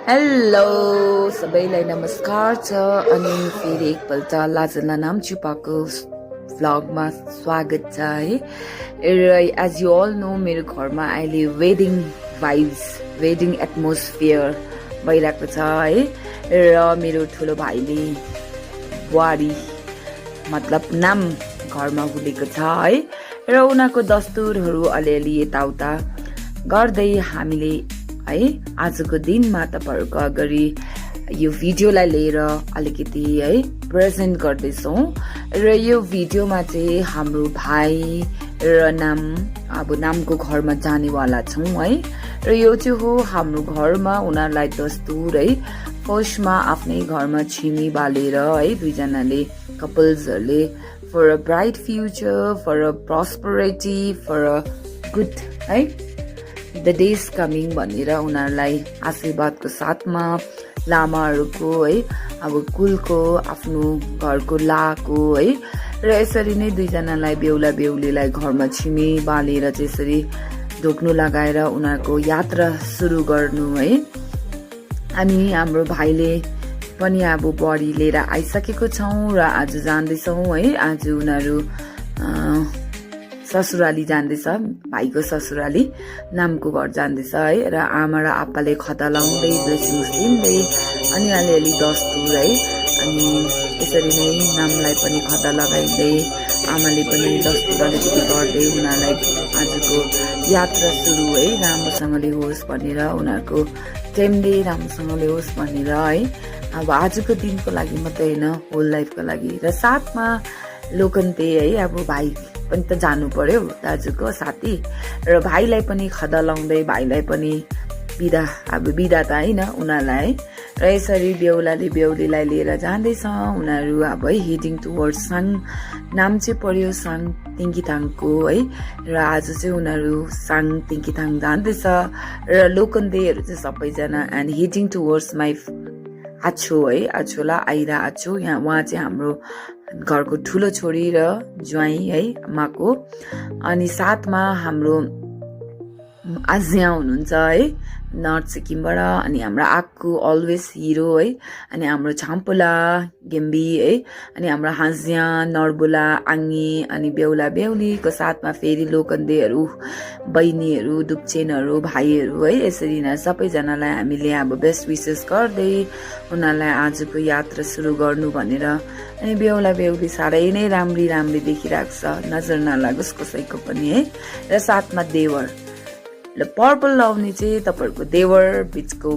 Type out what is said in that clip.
hello सबैलाई नमस्कार छ अनि फेरि एकपल्ट लाजना नाम्चुपाको भ्लगमा स्वागत छ है र एज यु अल नो मेरो घरमा अहिले वेडिङ भाइब्स वेडिङ एटमोस्फियर भइरहेको छ है र मेरो ठुलो भाइले बुहारी मतलब नाम घरमा हुलेको छ है र उनीहरूको दस्तुरहरू अलिअलि यताउता गर्दै हामीले है आजको दिनमा तपाईहरुको अगाडि यो भिडियोलाई लिएर अलिकति है प्रेजेन्ट गर्दैछौँ र यो भिडियोमा चाहिँ हाम्रो भाइ र नामको घरमा जानेवाला छौँ है र यो चाहिँ हो हाम्रो घरमा उनीहरूलाई दस्तुर है फर्स्टमा आफ्नै घरमा छिमी बालेर है दुईजनाले कपल्सहरूले for a bright future for a prosperity for a good है द डेज कमिङ भनेर उनीहरूलाई आशीर्वादको साथमा लामाहरूको है अब कुलको आफ्नो घरको लाको है र यसरी नै दुईजनालाई बेहुला बेहुलीलाई घरमा छिमी बालेर चाहिँ यसरी ढोक्नु लगाएर उनीहरूको यात्रा सुरु गर्नु है अनि हाम्रो भाइले पनि अब बडी लिएर आइसकेको छौँ र आज जाँदैछौँ है आज उनीहरू ससुराली जाँदैछ भाइको ससुराली नामको घर जाँदैछ है र आमा र आप्पाले खदा लाउँदै ब्लेसिङ्स दिँदै अनि अलिअलि दस्तुर है अनि यसरी नै नामलाई पनि खदा लगाइँदै आमाले पनि दस्तुर अलिकति गर्दै उनीहरूलाई आजको यात्रा सुरु है राम्रोसँगले होस् भनेर उनीहरूको टाइमले राम्रोसँगले होस् भनेर है अब आजको दिनको लागि मात्रै होइन होल लाइफको लागि र साथमा लोकन्ते है अब भाइ पनि त जानु पर्यो दाजुको साथी र भाइलाई पनि खदा लाउँदै भाइलाई पनि बिदा त होइन उनीहरूलाई र यसरी बेहुलाले बेहुलीलाई लिएर जाँदैछ उनीहरू अब है हेडिङ टुवर्ड्स साङ नाम चाहिँ पर्यो साङ तिङ्किथाङको है र आज चाहिँ उनीहरू साङ तिङ्किथाङ जाँदैछ र लोकन्तेहरू चाहिँ सबैजना एन्ड हेडिङ टुवर्ड्स माई आछो है आछोला आइरा आछो यहाँ उहाँ चाहिँ हाम्रो घरको ठुलो छोरी र ज्वाइँ है आमाको अनि साथमा हाम्रो आज्या हुनुहुन्छ है नर्थ सिक्किमबाट अनि हाम्रो आक्कु अलवेज हिरो है अनि हाम्रो छाम्पुला गेम्बी है अनि हाम्रो हाँज्या नर्बुला आङ्गी अनि बेहुला बेहुलीको साथमा फेरि लोकन्देहरू बहिनीहरू डुप्चेनहरू भाइहरू है यसरी नै सबैजनालाई हामीले अब बेस्ट विसेस गर्दै उनीहरूलाई आजको यात्रा सुरु गर्नु भनेर अनि बेहुला बेहुली साह्रै नै राम्री देखिरहेको छ नजर नलागोस् कसैको पनि है र साथमा देवर ल पर्पल लाउने चाहिँ तपाईहरुको देवर बिचको